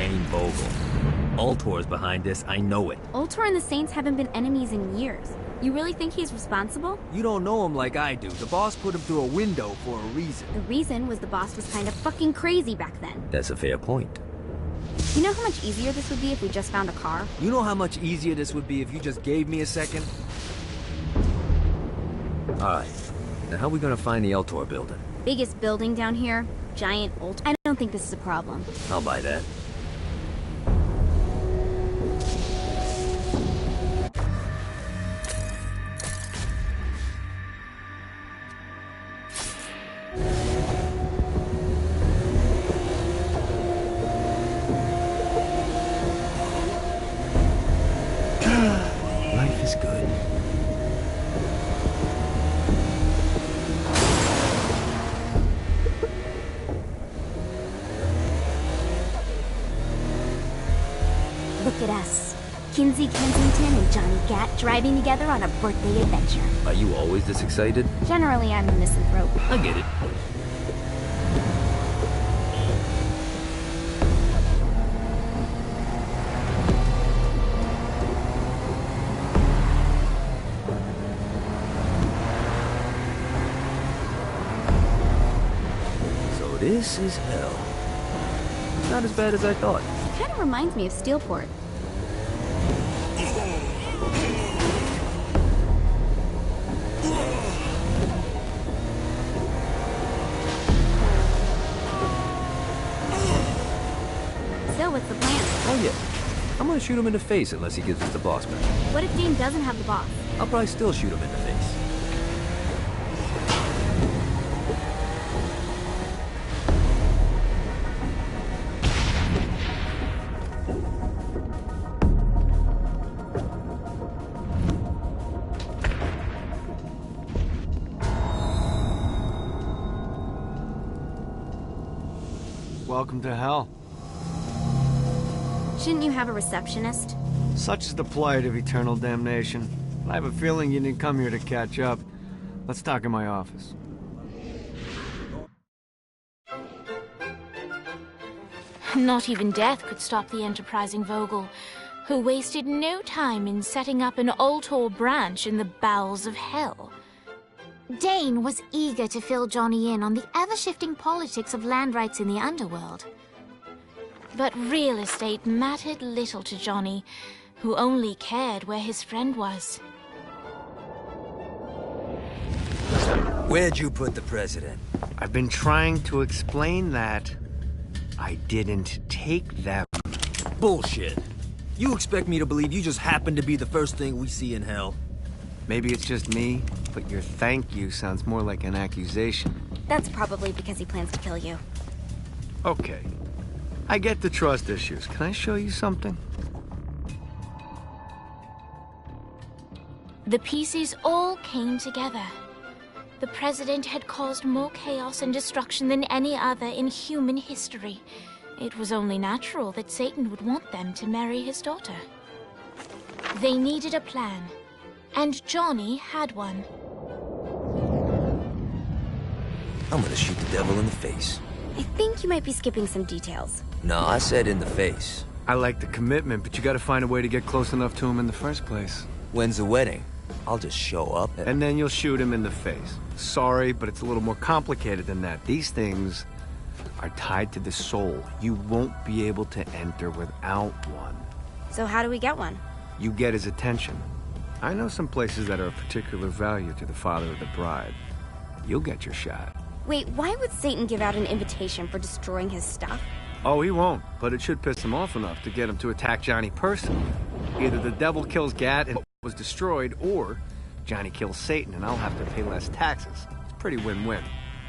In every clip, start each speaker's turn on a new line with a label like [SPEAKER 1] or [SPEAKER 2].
[SPEAKER 1] Dane Vogel. Ultor's behind this, I know it.
[SPEAKER 2] Ultor and the Saints haven't been enemies in years. You really think he's responsible?
[SPEAKER 3] You don't know him like I do. The boss put him through a window for a reason.
[SPEAKER 2] The reason was the boss was kind of fucking crazy back then.
[SPEAKER 1] That's a fair point.
[SPEAKER 2] You know how much easier this would be if we just found a car?
[SPEAKER 3] You know how much easier this would be if you just gave me a second?
[SPEAKER 1] Alright, now how are we gonna find the Ultor building?
[SPEAKER 2] Biggest building down here, giant Ultor. I don't think this is a problem.
[SPEAKER 1] I'll buy that. Life is good.
[SPEAKER 2] Look at us. Kinsey Kensington and Johnny Gat driving together on a birthday adventure.
[SPEAKER 1] Are you always this excited?
[SPEAKER 2] Generally, I'm a misanthrope.
[SPEAKER 1] I get it. So this is hell. Not as bad as I thought.
[SPEAKER 2] Kind of reminds me of Steelport. So, what's the plan?
[SPEAKER 1] Oh yeah. I'm gonna shoot him in the face unless he gives us the boss back.
[SPEAKER 2] What if Dane doesn't have the boss?
[SPEAKER 1] I'll probably still shoot him in the face.
[SPEAKER 4] Welcome to hell.
[SPEAKER 2] Shouldn't you have a receptionist?
[SPEAKER 4] Such is the plight of eternal damnation. I have a feeling you didn't come here to catch up. Let's talk in my office.
[SPEAKER 5] Not even death could stop the enterprising Vogel, who wasted no time in setting up an Ultor branch in the bowels of hell. Dane was eager to fill Johnny in on the ever-shifting politics of land rights in the underworld. But real estate mattered little to Johnny, who only cared where his friend was.
[SPEAKER 3] Where'd you put the president?
[SPEAKER 4] I've been trying to explain that. I didn't take them.
[SPEAKER 3] Bullshit. You expect me to believe you just happened to be the first thing we see in hell?
[SPEAKER 4] Maybe it's just me, but your thank you sounds more like an accusation.
[SPEAKER 2] That's probably because he plans to kill you.
[SPEAKER 4] Okay. I get the trust issues. Can I show you something?
[SPEAKER 5] The pieces all came together. The president had caused more chaos and destruction than any other in human history. It was only natural that Satan would want them to marry his daughter. They needed a plan, and Johnny had one.
[SPEAKER 1] I'm gonna shoot the devil in the face.
[SPEAKER 2] I think you might be skipping some details.
[SPEAKER 1] No, I said in the face.
[SPEAKER 4] I like the commitment, but you gotta find a way to get close enough to him in the first place.
[SPEAKER 1] When's the wedding? I'll just show up
[SPEAKER 4] And then you'll shoot him in the face. Sorry, but it's a little more complicated than that. These things are tied to the soul. You won't be able to enter without one.
[SPEAKER 2] So how do we get one?
[SPEAKER 4] You get his attention. I know some places that are of particular value to the father of the bride. You'll get your shot.
[SPEAKER 2] Wait, why would Satan give out an invitation for destroying his stuff?
[SPEAKER 4] Oh, he won't, but it should piss him off enough to get him to attack Johnny personally. Either the devil kills Gat and was destroyed, or Johnny kills Satan and I'll have to pay less taxes. It's pretty win-win.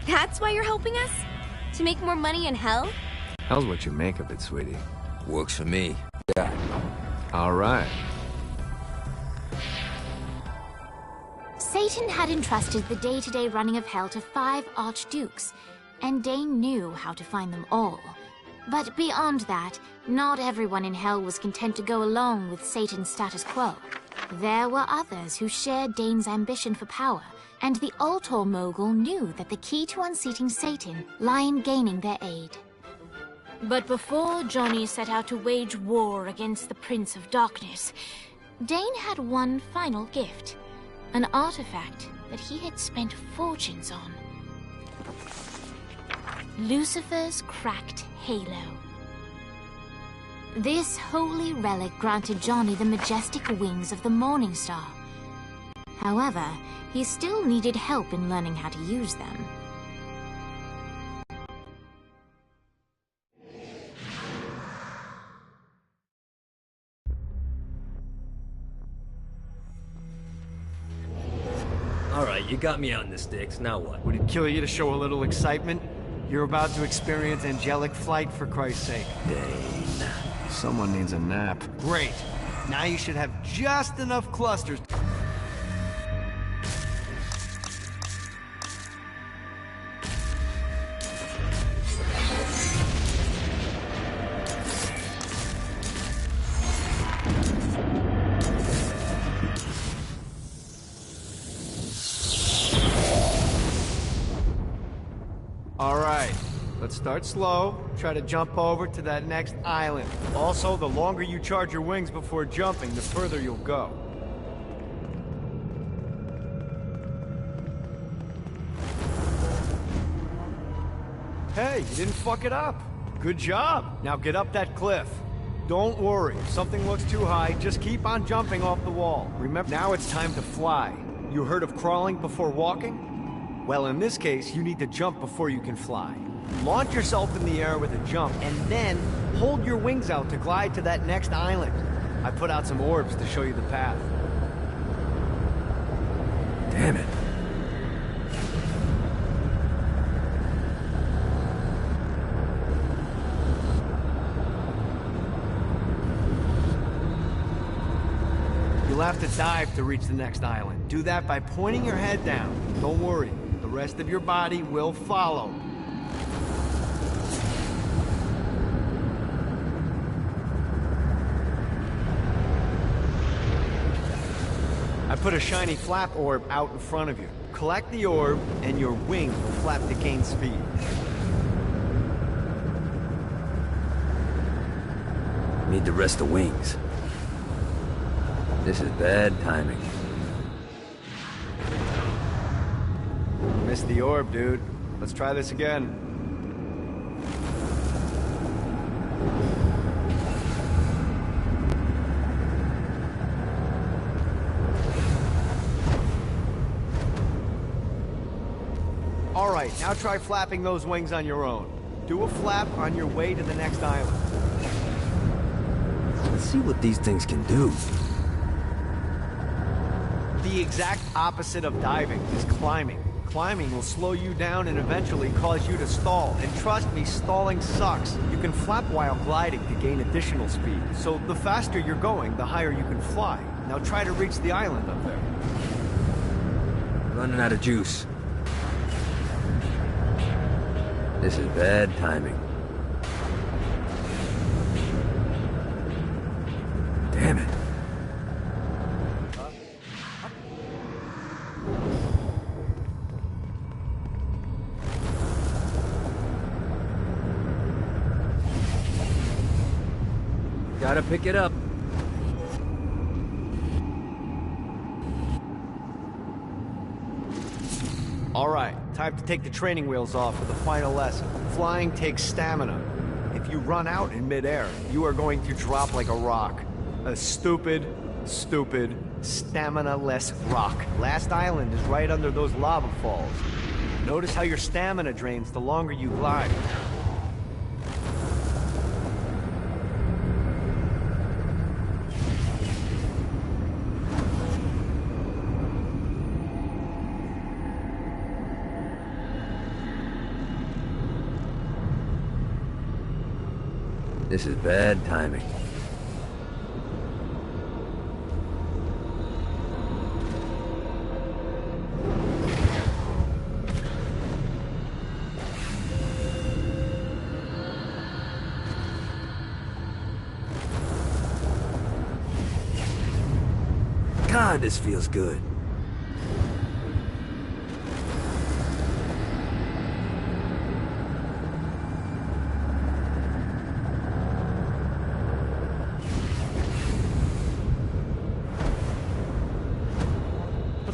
[SPEAKER 2] That's why you're helping us? To make more money in hell?
[SPEAKER 4] Hell's what you make of it, sweetie.
[SPEAKER 1] Works for me. Yeah.
[SPEAKER 4] All right.
[SPEAKER 5] Satan had entrusted the day-to-day running of hell to 5 archdukes, and Dane knew how to find them all. But beyond that, not everyone in hell was content to go along with Satan's status quo. There were others who shared Dane's ambition for power, and the Ultor mogul knew that the key to unseating Satan lay in gaining their aid. But before Johnny set out to wage war against the Prince of Darkness, Dane had one final gift, an artifact that he had spent fortunes on. Lucifer's cracked halo. This holy relic granted Johnny the majestic wings of the Morning Star. However, he still needed help in learning how to use them.
[SPEAKER 3] Alright, you got me out in the sticks, now what?
[SPEAKER 4] Would it kill you to show a little excitement? You're about to experience angelic flight, for Christ's sake.
[SPEAKER 3] Dane.
[SPEAKER 4] Someone needs a nap. Great. Now you should have just enough clusters. Alright, let's start slow. Try to jump over to that next island. Also, the longer you charge your wings before jumping, the further you'll go. Hey, you didn't fuck it up. Good job. Now get up that cliff. Don't worry, if something looks too high, just keep on jumping off the wall. Remember, now it's time to fly. You heard of crawling before walking? Well, in this case, you need to jump before you can fly. Launch yourself in the air with a jump, and then hold your wings out to glide to that next island. I put out some orbs to show you the path.
[SPEAKER 3] Damn it.
[SPEAKER 4] You'll have to dive to reach the next island. Do that by pointing your head down. Don't worry, the rest of your body will follow. I put a shiny flap orb out in front of you. Collect the orb, and your wing will flap to gain speed.
[SPEAKER 3] Need to rest the wings. This is bad timing.
[SPEAKER 4] Missed the orb, dude. Let's try this again. Alright, now try flapping those wings on your own. Do a flap on your way to the next island.
[SPEAKER 3] Let's see what these things can do.
[SPEAKER 4] The exact opposite of diving is climbing. Climbing will slow you down and eventually cause you to stall. And trust me, stalling sucks. You can flap while gliding to gain additional speed. So the faster you're going, the higher you can fly. Now try to reach the island up there.
[SPEAKER 3] Running out of juice. This is bad timing. Damn it. Gotta pick it up.
[SPEAKER 4] All right, time to take the training wheels off for the final lesson. Flying takes stamina. If you run out in midair, you are going to drop like a rock. A stupid, stamina-less rock. Last island is right under those lava falls. Notice how your stamina drains the longer you glide.
[SPEAKER 3] This is bad timing. God, this feels good.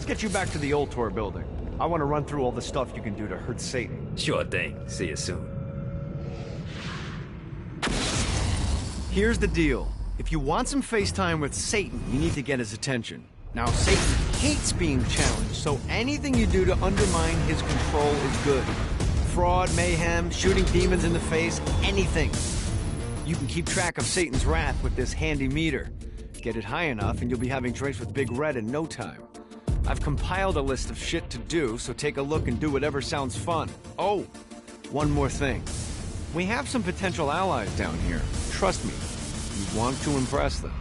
[SPEAKER 4] Let's get you back to the Ultor building. I want to run through all the stuff you can do to hurt Satan.
[SPEAKER 3] Sure thing. See you soon.
[SPEAKER 4] Here's the deal. If you want some FaceTime with Satan, you need to get his attention. Now, Satan hates being challenged, so anything you do to undermine his control is good. Fraud, mayhem, shooting demons in the face, anything. You can keep track of Satan's wrath with this handy meter. Get it high enough and you'll be having drinks with Big Red in no time. I've compiled a list of shit to do, so take a look and do whatever sounds fun. Oh, one more thing. We have some potential allies down here. Trust me, you want to impress them.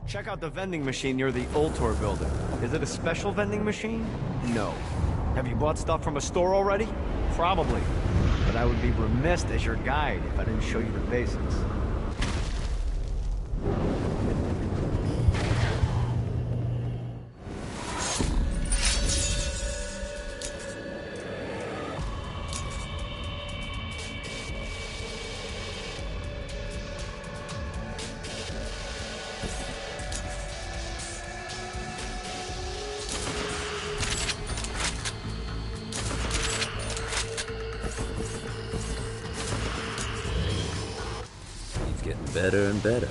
[SPEAKER 4] Check out the vending machine near the Ultor building. Is it a special vending machine? No. Have you bought stuff from a store already? Probably. But I would be remiss as your guide if I didn't show you the basics.
[SPEAKER 1] Getting better and better.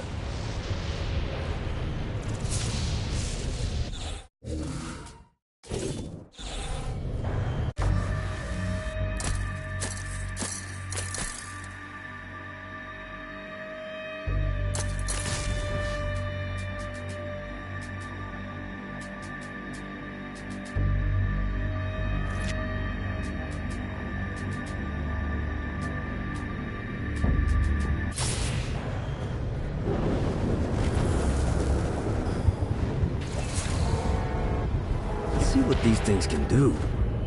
[SPEAKER 1] See what these things can do.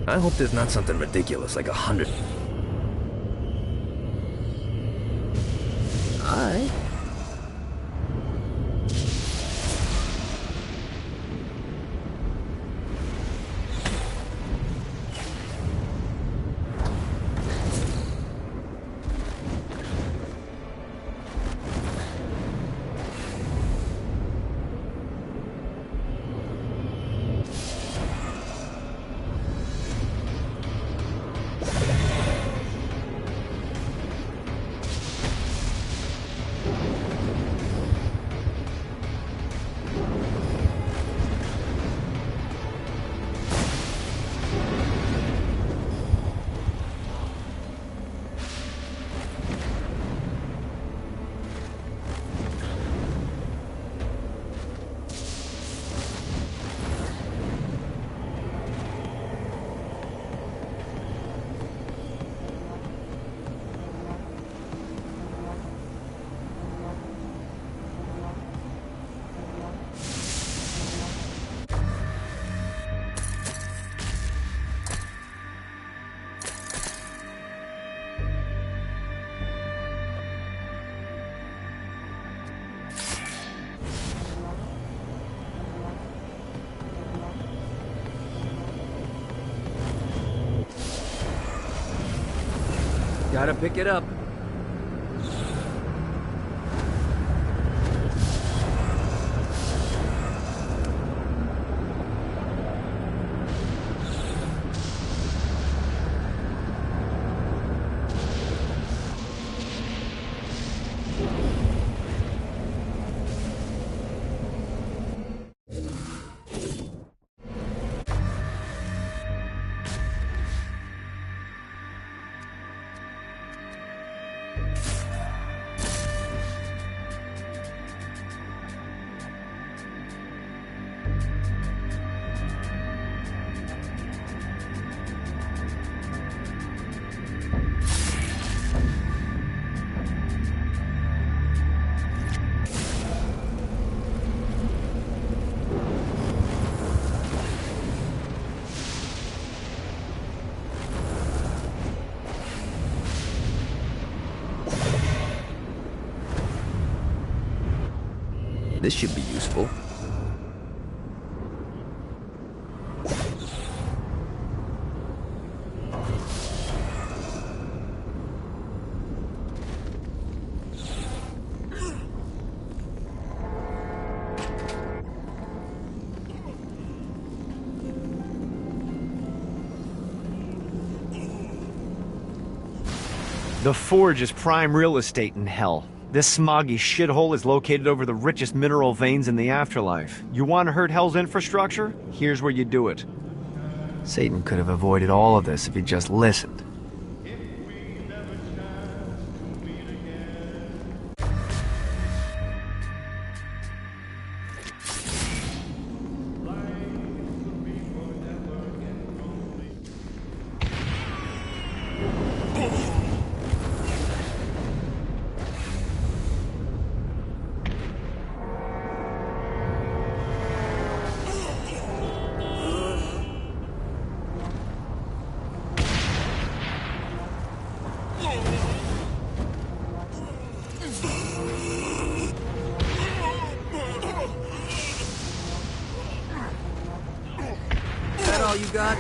[SPEAKER 1] I hope there's not something ridiculous like 100. Alright.
[SPEAKER 3] Gotta pick it up.
[SPEAKER 1] This should be useful.
[SPEAKER 4] The Forge is prime real estate in hell. This smoggy shithole is located over the richest mineral veins in the afterlife. You want to hurt Hell's infrastructure? Here's where you do it. Satan could have avoided all of this if he just listened.
[SPEAKER 3] All you got?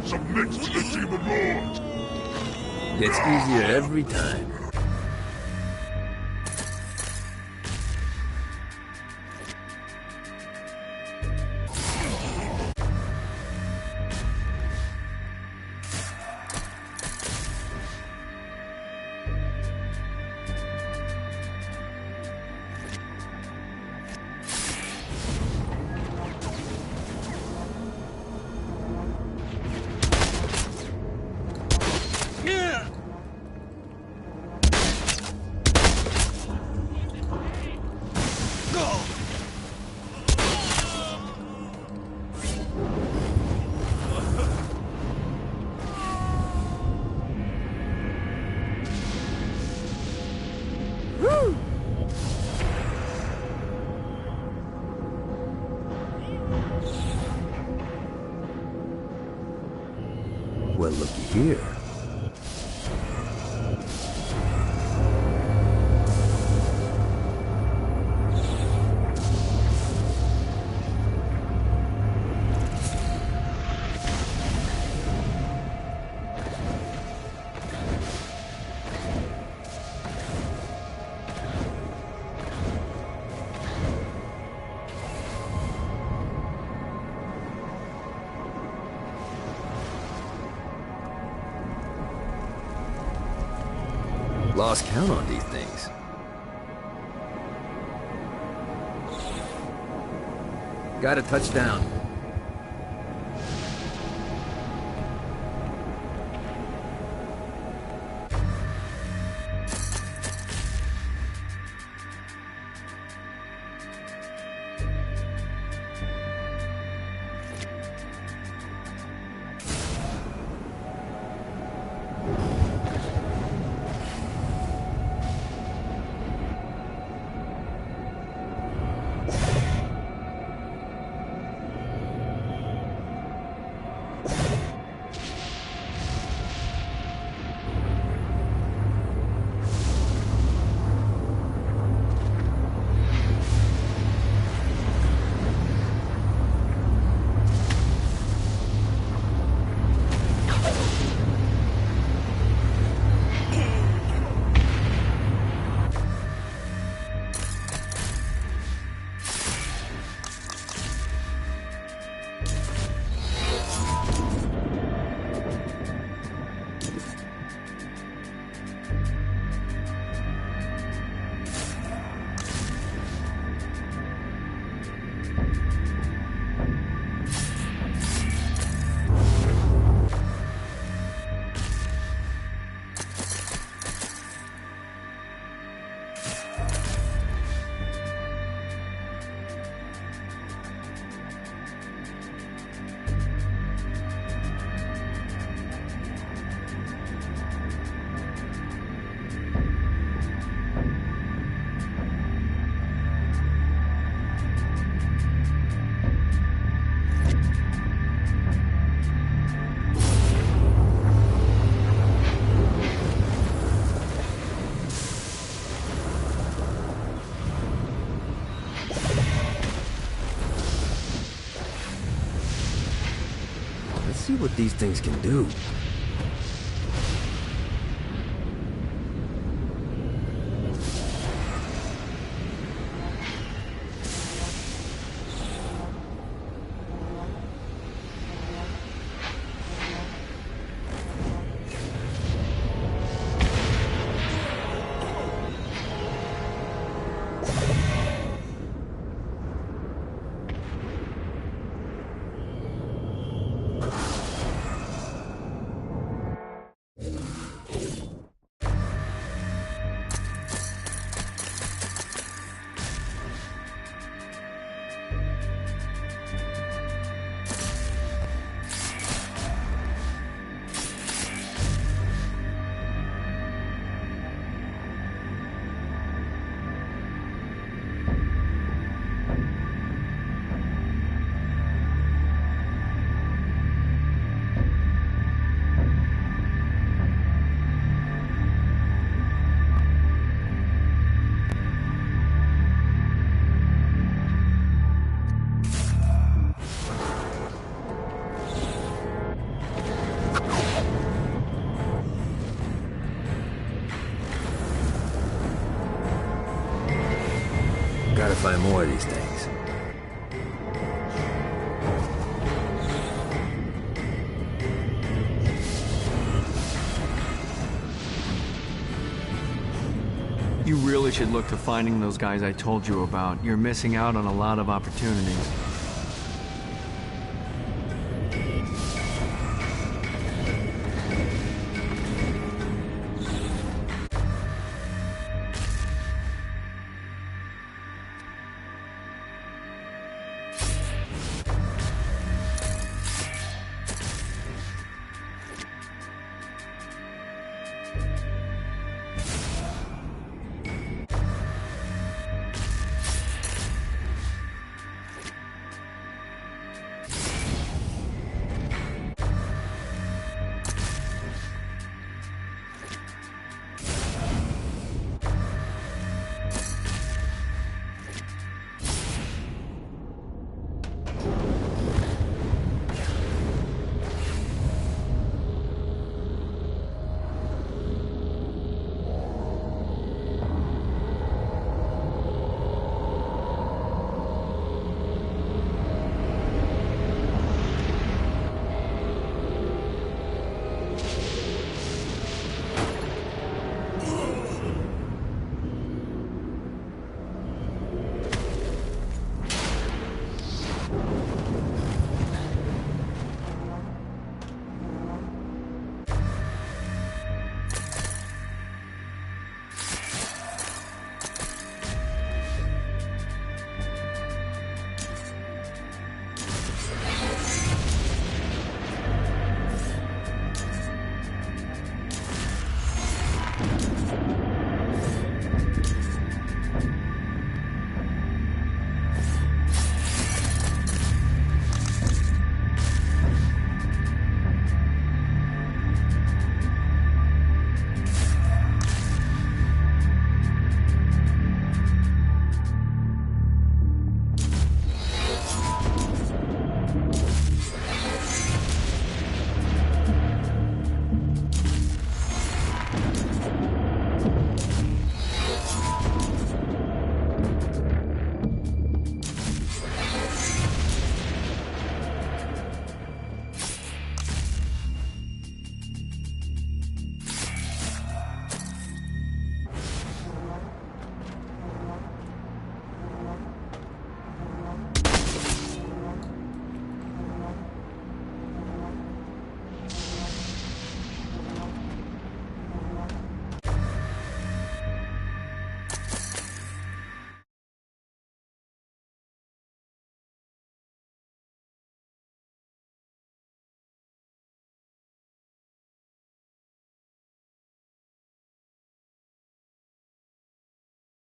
[SPEAKER 6] Submit to the Demon Lord!
[SPEAKER 1] Gets easier every time. Well, looky here. Lost count on these things. Got a touchdown. See what these things can do. Gotta find more of these things.
[SPEAKER 4] You really should look to finding those guys I told you about. You're missing out on a lot of opportunities.